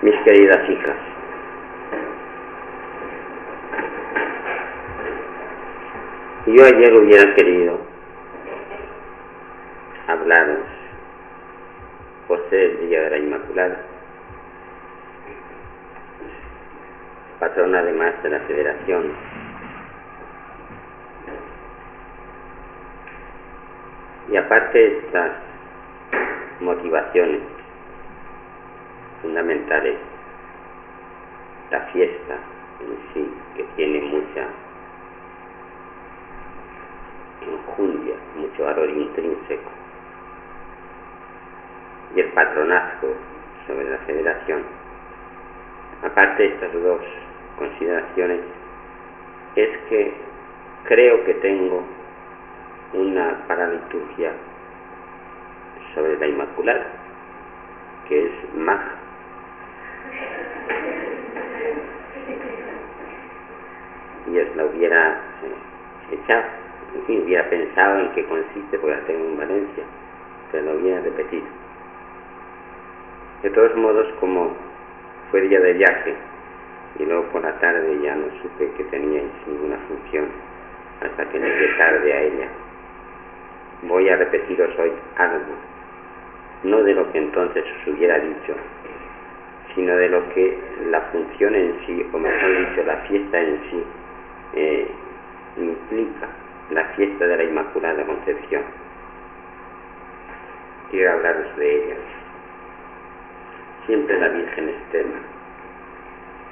Mis queridas hijas, yo ayer hubiera querido hablaros por ser el Día de la Inmaculada, patrona además de la Federación. Y aparte de estas motivaciones fundamentales, la fiesta en sí, que tiene mucha enjundia, mucho valor intrínseco, y el patronazgo sobre la Federación. Aparte de estas dos consideraciones, es que creo que tengo una paraliturgia sobre la Inmaculada, que es maja. Y os la hubiera echado, en fin, hubiera pensado en qué consiste, porque la tengo en Valencia, pero lo hubiera repetido. De todos modos, como fue día de viaje, y luego por la tarde ya no supe que teníais ninguna función, hasta que llegué tarde a ella, voy a repetiros hoy algo, no de lo que entonces os hubiera dicho, sino de lo que la función en sí, o mejor dicho, la fiesta en sí, implica, la fiesta de la Inmaculada Concepción. Quiero hablaros de ella. Siempre la Virgen es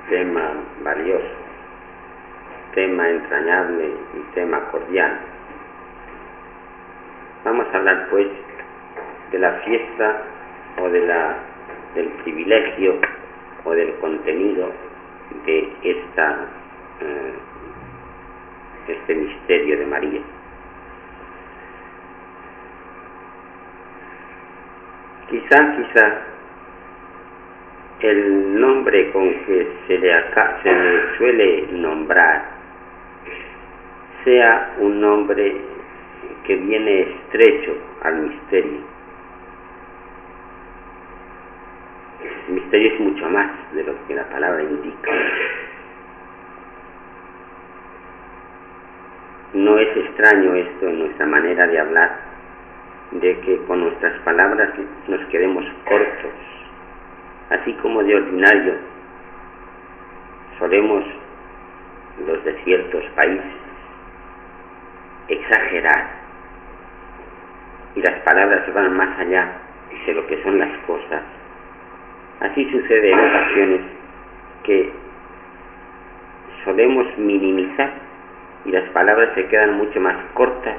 tema valioso, tema entrañable y tema cordial. Vamos a hablar pues de la fiesta o del privilegio o del contenido de este misterio de María. Quizá el nombre con que se le suele nombrar sea un nombre que viene estrecho al misterio. El misterio es mucho más de lo que la palabra indica. No es extraño esto en nuestra manera de hablar, de que con nuestras palabras nos quedemos cortos, así como de ordinario solemos los de ciertos países exagerar, y las palabras van más allá de lo que son las cosas. Así sucede en ocasiones que solemos minimizar y las palabras se quedan mucho más cortas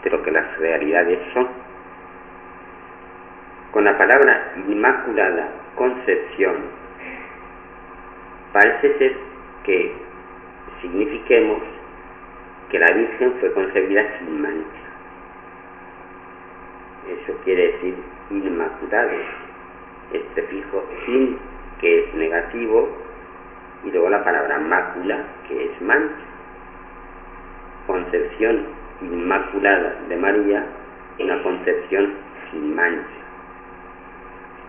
de lo que las realidades son. Con la palabra Inmaculada Concepción parece ser que signifiquemos que la Virgen fue concebida sin mancha. Eso quiere decir inmaculado, el prefijo in, que es negativo, y luego la palabra mácula, que es mancha. Concepción inmaculada de María, una concepción sin mancha.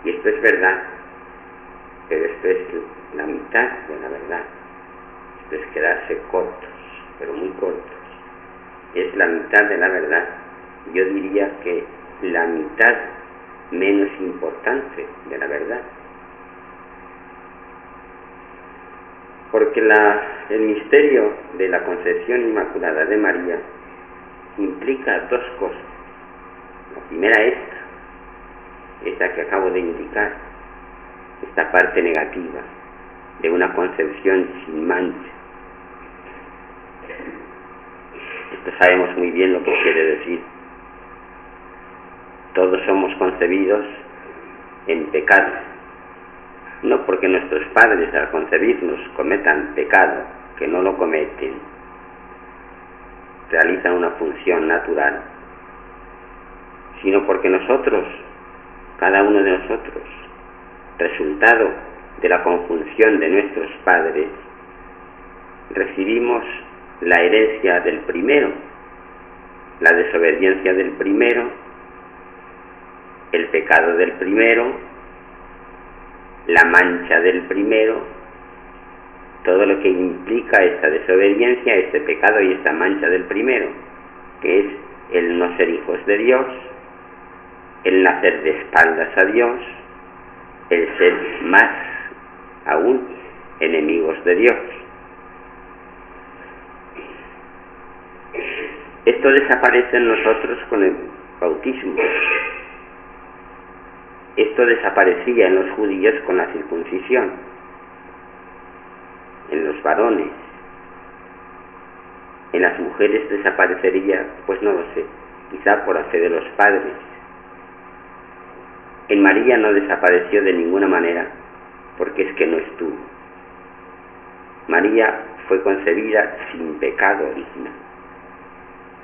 Y esto es verdad, pero esto es la mitad de la verdad. Esto es quedarse cortos, pero muy cortos. Es la mitad de la verdad. Yo diría que la mitad menos importante de la verdad. Porque el misterio de la concepción inmaculada de María implica dos cosas. La primera esta que acabo de indicar, esta parte negativa de una concepción sin mancha. Esto sabemos muy bien lo que quiere decir. Todos somos concebidos en pecado, no porque nuestros padres al concebirnos cometan pecado, que no lo cometen, realizan una función natural, sino porque nosotros, cada uno de nosotros, resultado de la conjunción de nuestros padres, recibimos la herencia del primero, la desobediencia del primero, el pecado del primero, la mancha del primero, todo lo que implica esta desobediencia, este pecado y esta mancha del primero, que es el no ser hijos de Dios, el nacer de espaldas a Dios, el ser más aún enemigos de Dios. Esto desaparece en nosotros con el bautismo. Esto desaparecía en los judíos con la circuncisión, en los varones. En las mujeres desaparecería, pues no lo sé, quizá por la fe de los padres. En María no desapareció de ninguna manera, porque es que no estuvo. María fue concebida sin pecado original.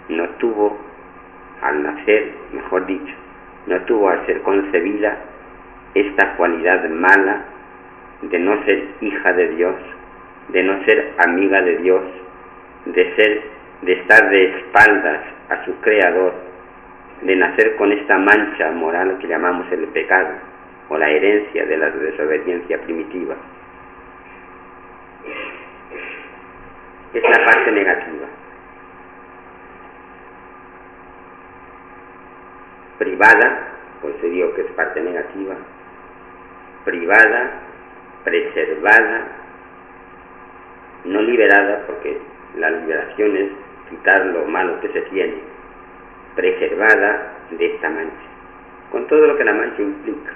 No tuvo, al nacer, mejor dicho, no tuvo al ser concebida esta cualidad mala de no ser hija de Dios, de no ser amiga de Dios, de estar de espaldas a su Creador, de nacer con esta mancha moral que llamamos el pecado o la herencia de la desobediencia primitiva. Es la parte negativa. Privada, pues se digo que es parte negativa, privada, preservada, no liberada, porque la liberación es quitar lo malo que se tiene, preservada de esta mancha, con todo lo que la mancha implica.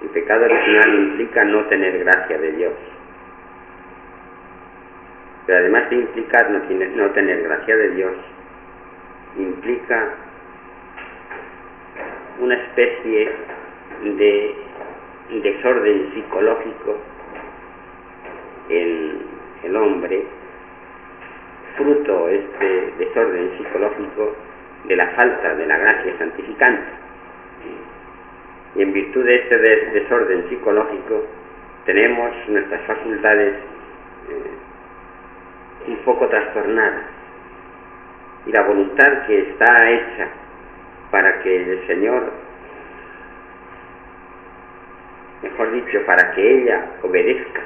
El pecado original implica no tener gracia de Dios, pero además de implicar no tener gracia de Dios, implica una especie de desorden psicológico en el hombre, fruto este desorden psicológico de la falta de la gracia santificante. Y en virtud de este desorden psicológico tenemos nuestras facultades un poco trastornadas, y la voluntad que está hecha para que el Señor, mejor dicho, para que ella obedezca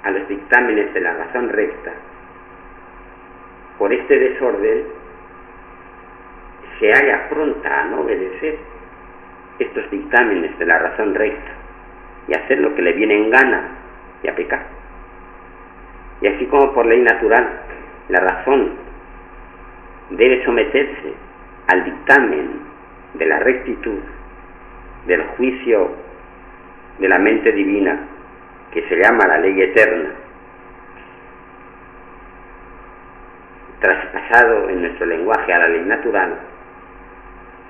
a los dictámenes de la razón recta, por este desorden se halla pronta a no obedecer estos dictámenes de la razón recta y hacer lo que le viene en gana y a pecar. Y así como por ley natural la razón debe someterse al dictamen de la rectitud, del juicio de la mente divina, que se llama la ley eterna, traspasado en nuestro lenguaje a la ley natural,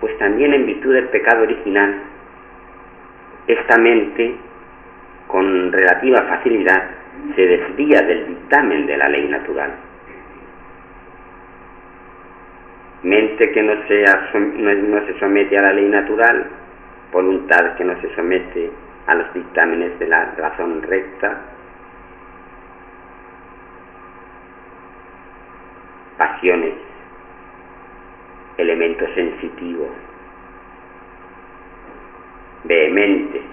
pues también en virtud del pecado original, esta mente con relativa facilidad se desvía del dictamen de la ley natural. Mente que no se somete a la ley natural, voluntad que no se somete a los dictámenes de la razón recta, pasiones, elementos sensitivos, vehementes,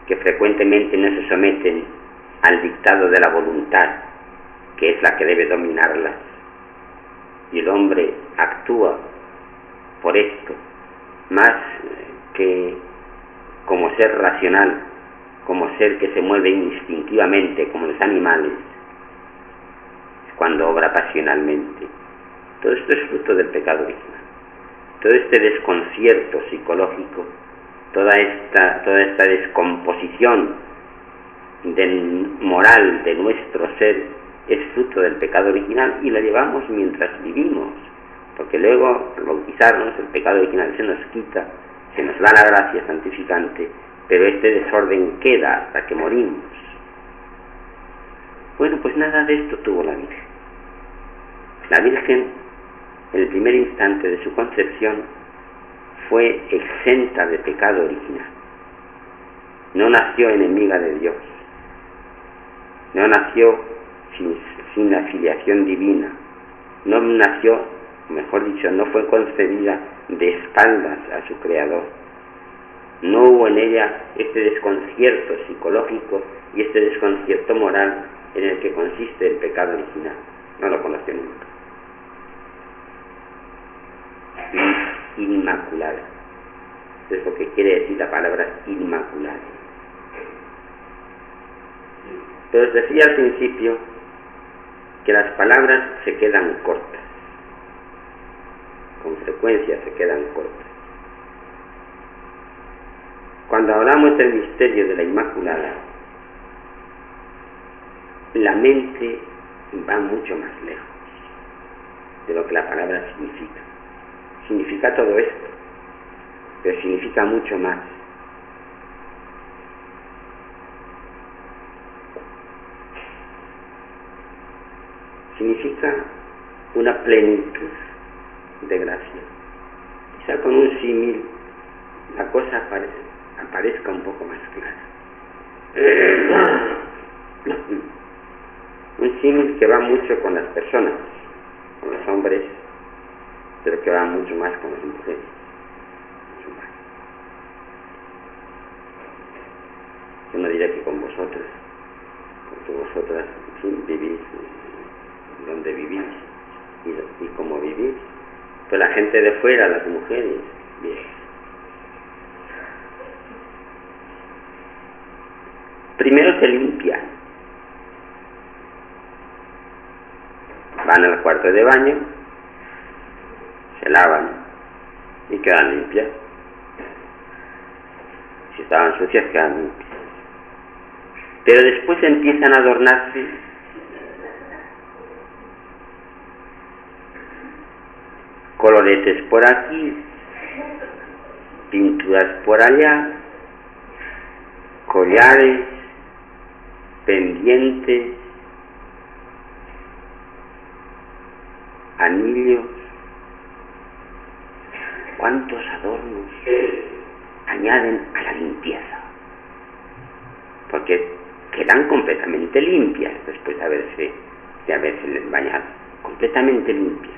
que frecuentemente no se someten al dictado de la voluntad, que es la que debe dominarlas. Y el hombre actúa por esto, más que como ser racional, como ser que se mueve instintivamente, como los animales, cuando obra pasionalmente. Todo esto es fruto del pecado original. Todo este desconcierto psicológico, toda esta descomposición moral de nuestro ser, es fruto del pecado original y lo llevamos mientras vivimos, porque luego al bautizarnos el pecado original se nos quita, se nos da la gracia santificante, pero este desorden queda hasta que morimos. Bueno, pues nada de esto tuvo la Virgen. La Virgen, en el primer instante de su concepción, fue exenta de pecado original. No nació enemiga de Dios, no nació sin la filiación divina, no nació, mejor dicho, no fue concebida de espaldas a su Creador, No hubo en ella este desconcierto psicológico y este desconcierto moral en el que consiste el pecado original. No lo conoció nunca. Inmaculada. Es lo que quiere decir la palabra inmaculada. Pero os decía al principio que las palabras se quedan cortas. Con frecuencia se quedan cortas. Cuando hablamos del misterio de la Inmaculada, la mente va mucho más lejos de lo que la palabra significa. Significa todo esto, pero significa mucho más. Significa una plenitud de gracia. Quizá con un símil la cosa aparezca un poco más clara. Un símil que va mucho con las personas, con los hombres, pero que va mucho más con las mujeres. Mucho más. Yo no diré que con vosotros, porque vosotras, en fin, vivís donde vivís y cómo vivís, pero la gente de fuera, las mujeres, bien. Primero se limpian, van al cuarto de baño, se lavan y quedan limpias. Si estaban sucias, quedan limpias. Pero después empiezan a adornarse coloretes por aquí, pinturas por allá, collares, pendientes, anillos. ¿Cuántos adornos añaden a la limpieza? Porque quedan completamente limpias después de haberse bañado, completamente limpias.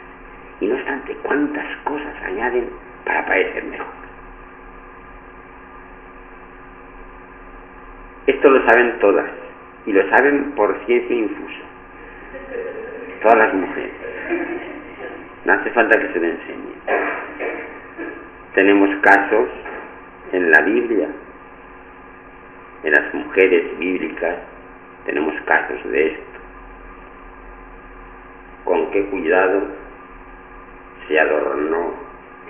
Y no obstante, ¿cuántas cosas añaden para parecer mejor? Esto lo saben todas, y lo saben por ciencia infusa. Todas las mujeres. No hace falta que se lo enseñe. Tenemos casos en la Biblia, en las mujeres bíblicas, tenemos casos de esto. Con qué cuidado se adornó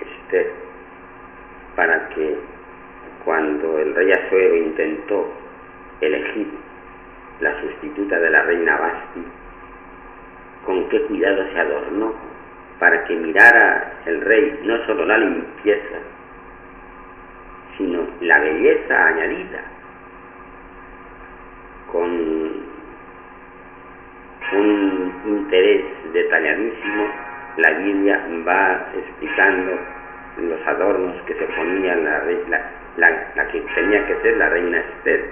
Esther para que cuando el rey Asuero intentó elegir la sustituta de la reina Basti, con qué cuidado se adornó para que mirara el rey no solo la limpieza, sino la belleza añadida, con un interés detalladísimo. La Biblia va explicando los adornos que se ponía la que tenía que ser la reina Esther,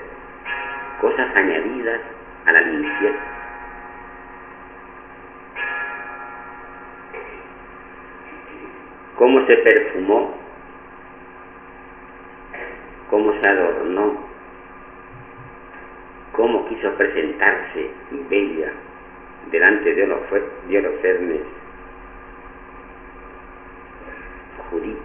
cosas añadidas a la limpieza. Cómo se perfumó, cómo se adornó, cómo quiso presentarse bella delante de Holofernes, Judith.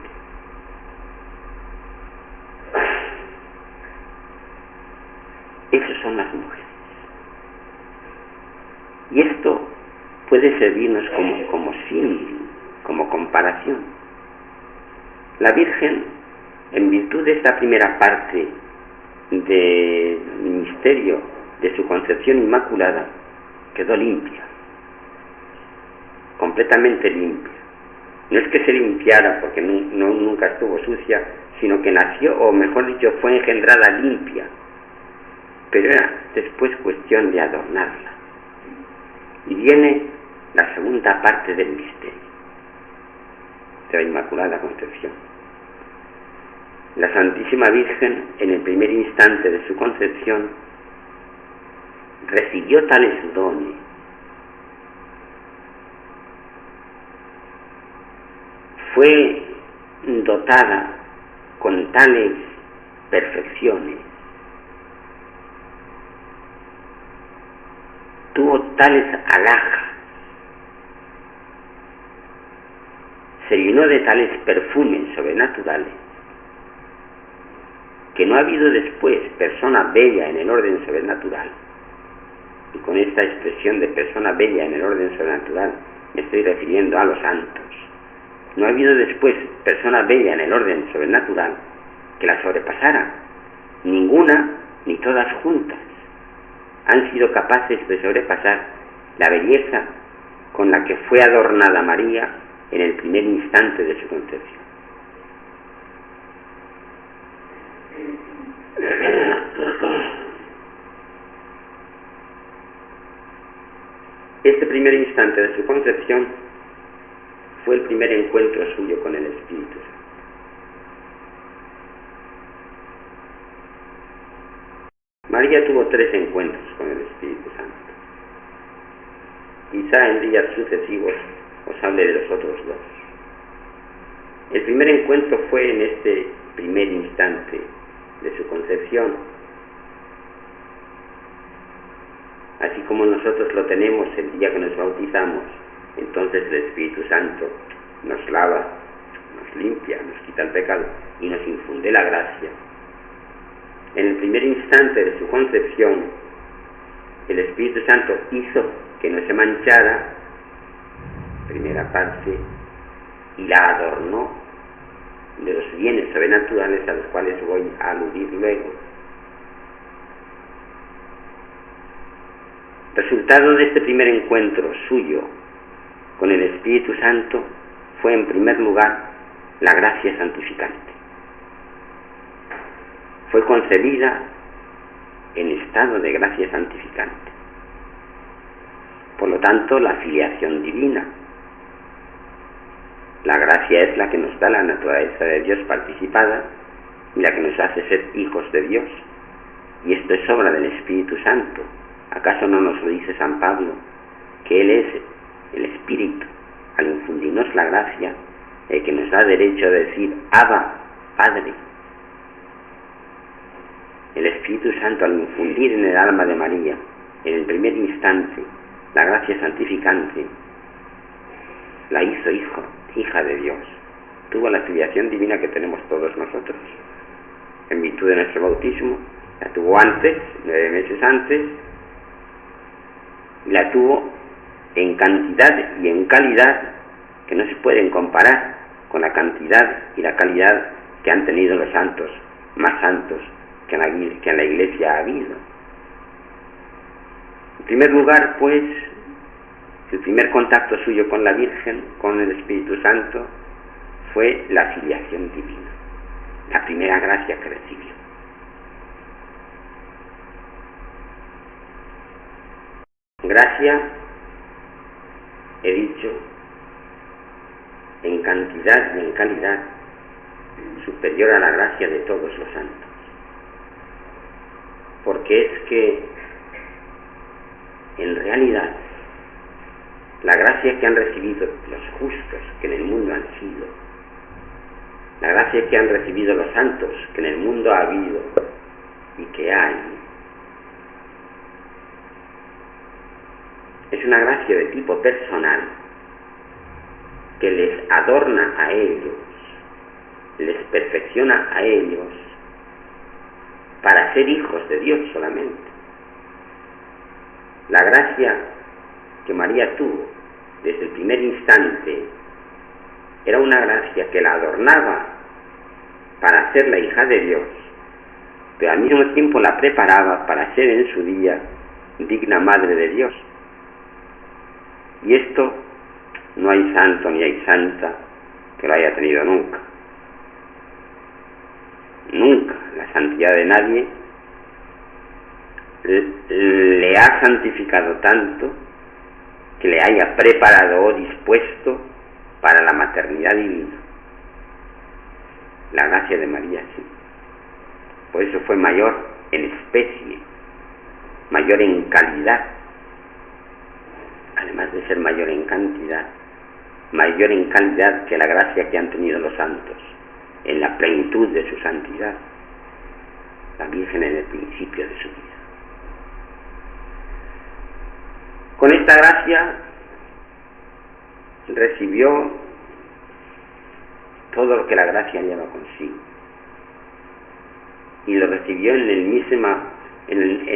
Esas son las mujeres. Y esto puede servirnos como símil, como comparación. La Virgen, en virtud de esta primera parte del misterio de su concepción inmaculada, quedó limpia, completamente limpia. No es que se limpiara porque nunca estuvo sucia, sino que nació, o mejor dicho, fue engendrada limpia. Pero era después cuestión de adornarla. Y viene la segunda parte del misterio de la Inmaculada Concepción. La Santísima Virgen, en el primer instante de su concepción, recibió tales dones, fue dotada con tales perfecciones, tuvo tales alhajas, se llenó de tales perfumes sobrenaturales, que no ha habido después persona bella en el orden sobrenatural. Y con esta expresión de persona bella en el orden sobrenatural me estoy refiriendo a los santos. No ha habido después persona bella en el orden sobrenatural que la sobrepasara. Ninguna ni todas juntas han sido capaces de sobrepasar la belleza con la que fue adornada María en el primer instante de su concepción. Este primer instante de su concepción fue el primer encuentro suyo con el Espíritu Santo. María tuvo 3 encuentros con el Espíritu Santo. Quizá en días sucesivos os hable de los otros 2. El primer encuentro fue en este primer instante de su concepción, así como nosotros lo tenemos el día que nos bautizamos. Entonces el Espíritu Santo nos lava, nos limpia, nos quita el pecado y nos infunde la gracia. En el primer instante de su concepción, el Espíritu Santo hizo que no se manchara, primera parte, y la adornó de los bienes sobrenaturales a los cuales voy a aludir luego. Resultado de este primer encuentro suyo con el Espíritu Santo fue en primer lugar la gracia santificante. Fue concebida en estado de gracia santificante. Por lo tanto, la filiación divina. La gracia es la que nos da la naturaleza de Dios participada y la que nos hace ser hijos de Dios. Y esto es obra del Espíritu Santo. ¿Acaso no nos lo dice San Pablo? Que Él es el Espíritu, al infundirnos la gracia, el que nos da derecho a decir Abba, Padre. El Espíritu Santo, al infundir en el alma de María, en el primer instante, la gracia santificante, la hizo hija de Dios. Tuvo la filiación divina que tenemos todos nosotros. En virtud de nuestro bautismo, la tuvo antes, 9 meses antes, y la tuvo en cantidad y en calidad que no se pueden comparar con la cantidad y la calidad que han tenido los santos, más santos que en la Iglesia ha habido. En primer lugar, pues, el primer contacto suyo con la Virgen, con el Espíritu Santo, fue la filiación divina, la primera gracia que recibió. Gracia, he dicho, en cantidad y en calidad, superior a la gracia de todos los santos. Porque es que, en realidad, la gracia que han recibido los justos que en el mundo han sido, la gracia que han recibido los santos que en el mundo ha habido y que hay, es una gracia de tipo personal que les adorna a ellos, les perfecciona a ellos para ser hijos de Dios solamente. La gracia que María tuvo desde el primer instante era una gracia que la adornaba para ser la hija de Dios, pero al mismo tiempo la preparaba para ser en su día digna madre de Dios. Y esto no hay santo ni hay santa que lo haya tenido nunca. Nunca la santidad de nadie le ha santificado tanto que le haya preparado o dispuesto para la maternidad divina. La gracia de María sí. Por eso fue mayor en especie, mayor en calidad, además de ser mayor en cantidad, mayor en calidad que la gracia que han tenido los santos en la plenitud de su santidad. la Virgen en el principio de su vida. Con esta gracia recibió todo lo que la gracia lleva consigo, y lo recibió en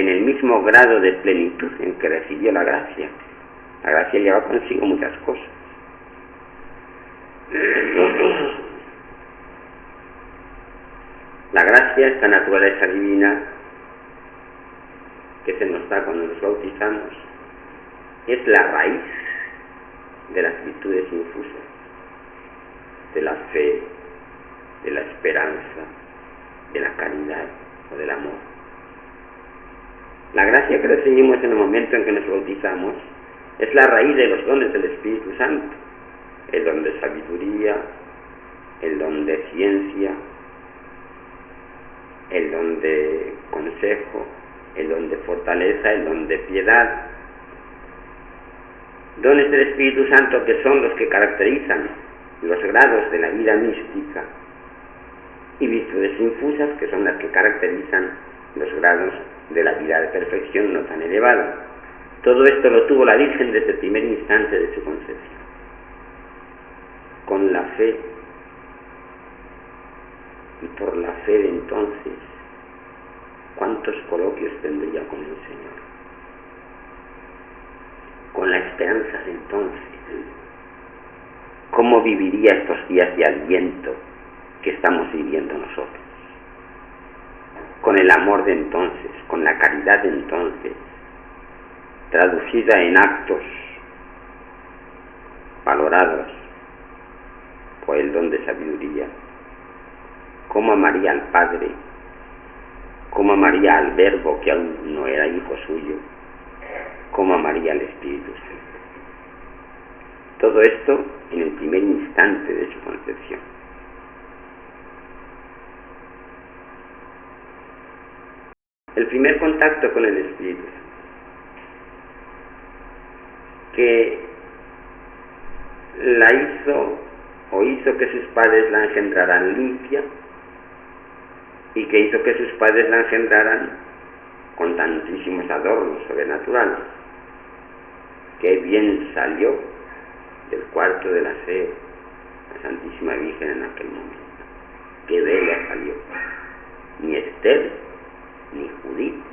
el mismo grado de plenitud en que recibió la gracia. La gracia lleva consigo muchas cosas. La gracia, esta naturaleza divina que se nos da cuando nos bautizamos, es la raíz de las virtudes infusas, de la fe, de la esperanza, de la caridad o del amor. La gracia que recibimos en el momento en que nos bautizamos es la raíz de los dones del Espíritu Santo, el don de sabiduría, el don de ciencia, el don de consejo, el don de fortaleza, el don de piedad. Dones del Espíritu Santo que son los que caracterizan los grados de la vida mística, y virtudes infusas que son las que caracterizan los grados de la vida de perfección no tan elevada. Todo esto lo tuvo la Virgen desde el primer instante de su concepción. Con la fe, y por la fe de entonces, ¿cuántos coloquios tendría con el Señor? Con la esperanza de entonces, ¿cómo viviría estos días de Adviento que estamos viviendo nosotros? Con el amor de entonces, con la caridad de entonces, traducida en actos valorados por el don de sabiduría. ¿Cómo amaría al Padre? ¿Cómo amaría al Verbo que aún no era hijo suyo? ¿Cómo amaría al Espíritu Santo? Todo esto en el primer instante de su concepción. El primer contacto con el Espíritu Santo, que la hizo que sus padres la engendraran limpia, y que hizo que sus padres la engendraran con tantísimos adornos sobrenaturales. Qué bien salió del cuarto del aseo la Santísima Virgen en aquel momento. Qué bella salió. Ni Esther, ni Judith,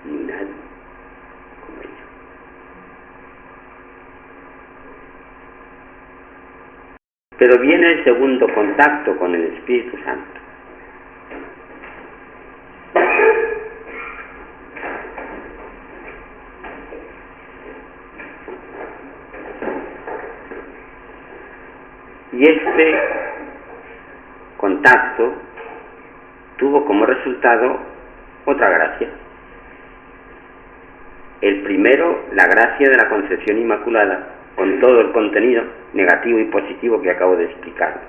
ni nadie como ella. Pero viene el segundo contacto con el Espíritu Santo. Y este contacto tuvo como resultado otra gracia. El primero, la gracia de la concepción inmaculada, con todo el contenido negativo y positivo que acabo de explicarles.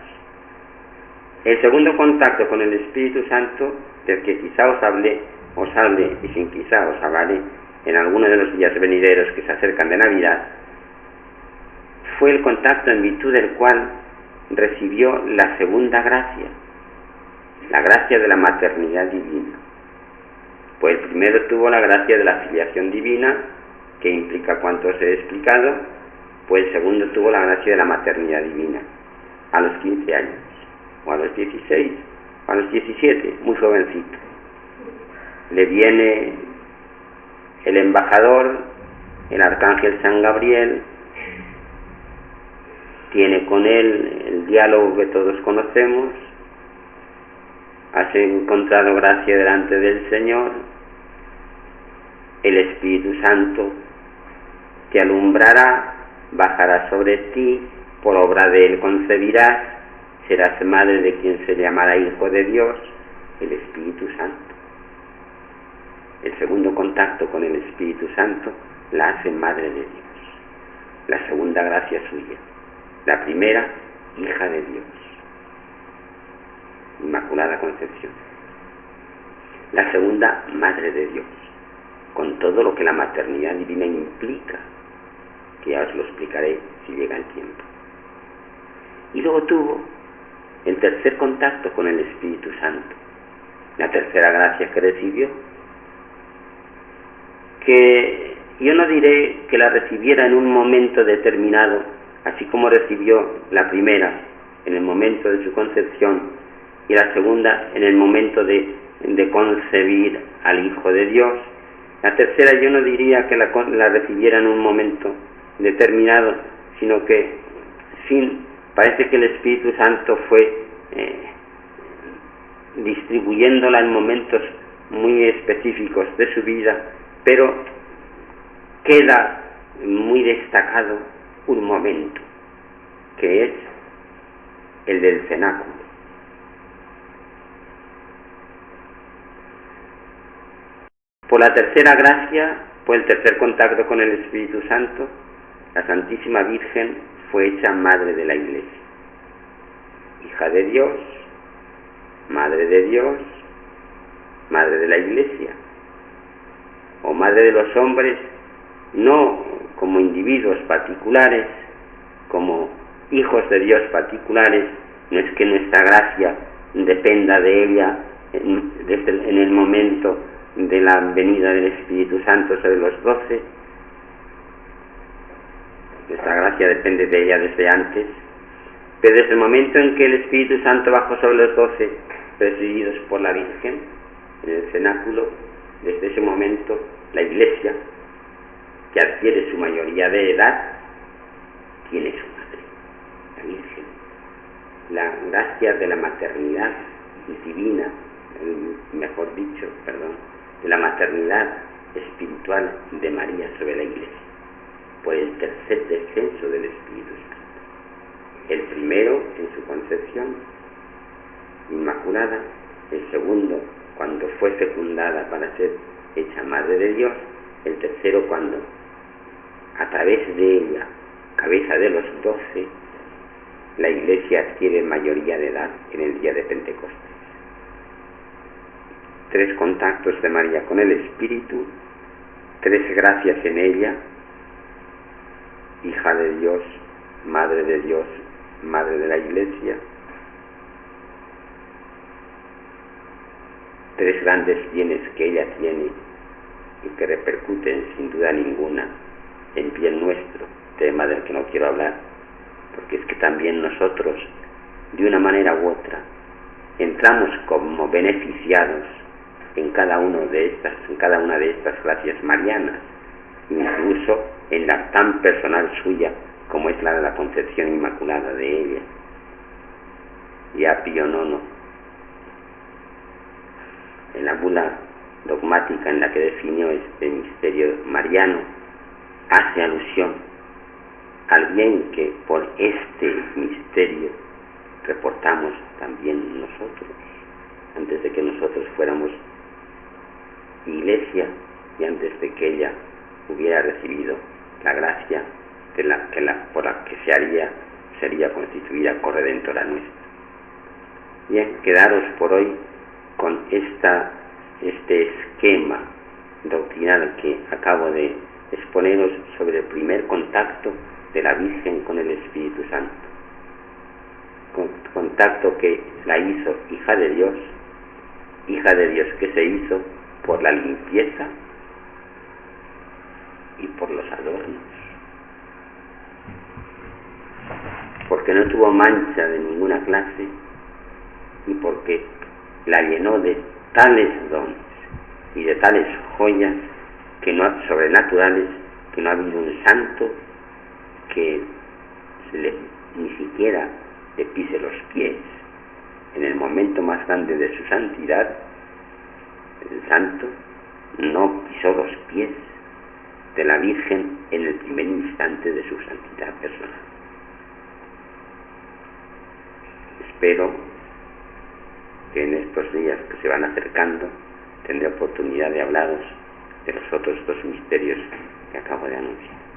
El segundo contacto con el Espíritu Santo, del que quizá os hable, y sin quizá os hablaré en alguno de los días venideros que se acercan de Navidad, fue el contacto en virtud del cual recibió la segunda gracia, la gracia de la maternidad divina. Pues el primero tuvo la gracia de la filiación divina, que implica cuanto os he explicado, pues el segundo tuvo la gracia de la maternidad divina, a los 15 años, o a los 16, o a los 17, muy jovencito. Le viene el embajador, el arcángel San Gabriel, tiene con él el diálogo que todos conocemos. Has encontrado gracia delante del Señor, el Espíritu Santo te alumbrará, bajará sobre ti, por obra de él concebirás, serás madre de quien se llamará Hijo de Dios, el Espíritu Santo. El segundo contacto con el Espíritu Santo la hace madre de Dios, la segunda gracia suya. La primera, hija de Dios, Inmaculada Concepción. La segunda, madre de Dios, con todo lo que la maternidad divina implica, que ya os lo explicaré si llega el tiempo. Y luego tuvo el tercer contacto con el Espíritu Santo, la tercera gracia que recibió, que yo no diré que la recibiera en un momento determinado, así como recibió la primera en el momento de su concepción y la segunda en el momento de concebir al Hijo de Dios. La tercera yo no diría que la recibiera en un momento determinado, sino que parece que el Espíritu Santo fue distribuyéndola en momentos muy específicos de su vida, pero queda muy destacado un momento, que es el del cenáculo. Por la tercera gracia, por el tercer contacto con el Espíritu Santo, la Santísima Virgen fue hecha Madre de la Iglesia, hija de Dios, Madre de Dios, Madre de la Iglesia, o Madre de los hombres, no como individuos particulares, como hijos de Dios particulares. No es que nuestra gracia dependa de ella en el momento de la venida del Espíritu Santo sobre los 12, nuestra gracia depende de ella desde antes, pero desde el momento en que el Espíritu Santo bajó sobre los 12, presididos por la Virgen, en el cenáculo, desde ese momento la Iglesia, que adquiere su mayoría de edad, tiene su madre, la Virgen. La gracia de la maternidad divina, mejor dicho, de la maternidad espiritual de María sobre la Iglesia, por el tercer descenso del Espíritu Santo. El primero en su concepción inmaculada, el segundo cuando fue fecundada para ser hecha Madre de Dios, el tercero cuando a través de ella, cabeza de los 12, la Iglesia adquiere mayoría de edad en el día de Pentecostés. 3 contactos de María con el Espíritu, 3 gracias en ella: hija de Dios, Madre de Dios, Madre de la Iglesia. 3 grandes bienes que ella tiene y que repercuten sin duda ninguna en bien nuestro, tema del que no quiero hablar, porque es que también nosotros, de una manera u otra, entramos como beneficiados en cada una de estas gracias marianas, incluso en la tan personal suya como es la de la concepción inmaculada de ella. Ya Pío IX, en la bula dogmática en la que definió este misterio mariano, hace alusión al bien que por este misterio reportamos también nosotros, antes de que nosotros fuéramos Iglesia y antes de que ella hubiera recibido la gracia por la que sería constituida corredentora nuestra. Bien, quedaros por hoy con este esquema doctrinal que acabo de exponeros sobre el primer contacto de la Virgen con el Espíritu Santo. Contacto que la hizo hija de Dios que se hizo por la limpieza y por los adornos, porque no tuvo mancha de ninguna clase y porque la llenó de tales dones y de tales joyas sobrenaturales que no ha habido un santo que ni siquiera le pise los pies. En el momento más grande de su santidad, el santo no pisó los pies de la Virgen en el primer instante de su santidad personal. Espero que en estos días que se van acercando tendré oportunidad de hablaros de los otros 2 misterios que acabo de anunciar.